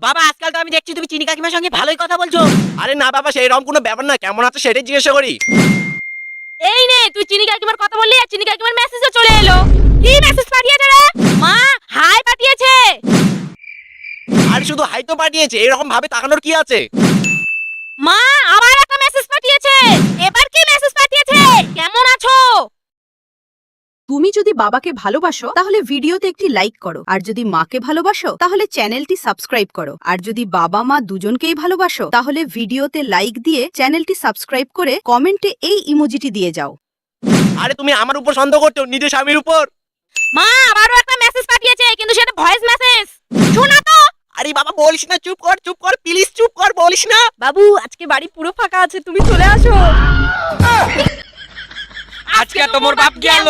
বাবা আজকাল তো আমি দেখছি তুমি চিনি কাকিমার সঙ্গে ভালোই কথা বলছো। আরে না বাবা, সেইরকম কোনো ব্যাপার না, কেমন আছে সেটাই জিজ্ঞাসা করি। এই নে তুই চিনি কাকিমার কথা বললি আর চিনি কাকিমার মেসেজও চলে এলো। কি মেসেজ পাঠিয়েছে রে? মা হাই পাঠিয়েছে। আর শুধু হাই তো পাঠিয়েছে, এরকম ভাবে তাকানোর কি আছে? মা আবার একটা মেসেজ পাঠিয়েছে। এবার কি মেসেজ পাঠিয়েছে? কেমন আছো? তুমি যদি বাবাকে ভালোবাসো তাহলে ভিডিওতে একটি লাইক করো, আর যদি মাকে ভালোবাসো তাহলে চ্যানেলটি সাবস্ক্রাইব করো, আর যদি বাবা মা দুজনকেই ভালোবাসো তাহলে ভিডিওতে লাইক দিয়ে চ্যানেলটি সাবস্ক্রাইব করে কমেন্টে এই ইমোজিটি দিয়ে যাও। আরে তুমি আমার উপর সন্দেহ করছো, নিজের স্বামীর উপর? মা আবারও একটা মেসেজ পাঠিয়েছে, কিন্তু সেটা ভয়েস মেসেজ। শোনা তো। আরে বাবা বলিস না, চুপ কর প্লিজ, চুপ কর, বলিস না। বাবু আজকে বাড়ি পুরো ফাঁকা আছে, তুমি চলে আসো। আজকে তোমার বাপ গেল।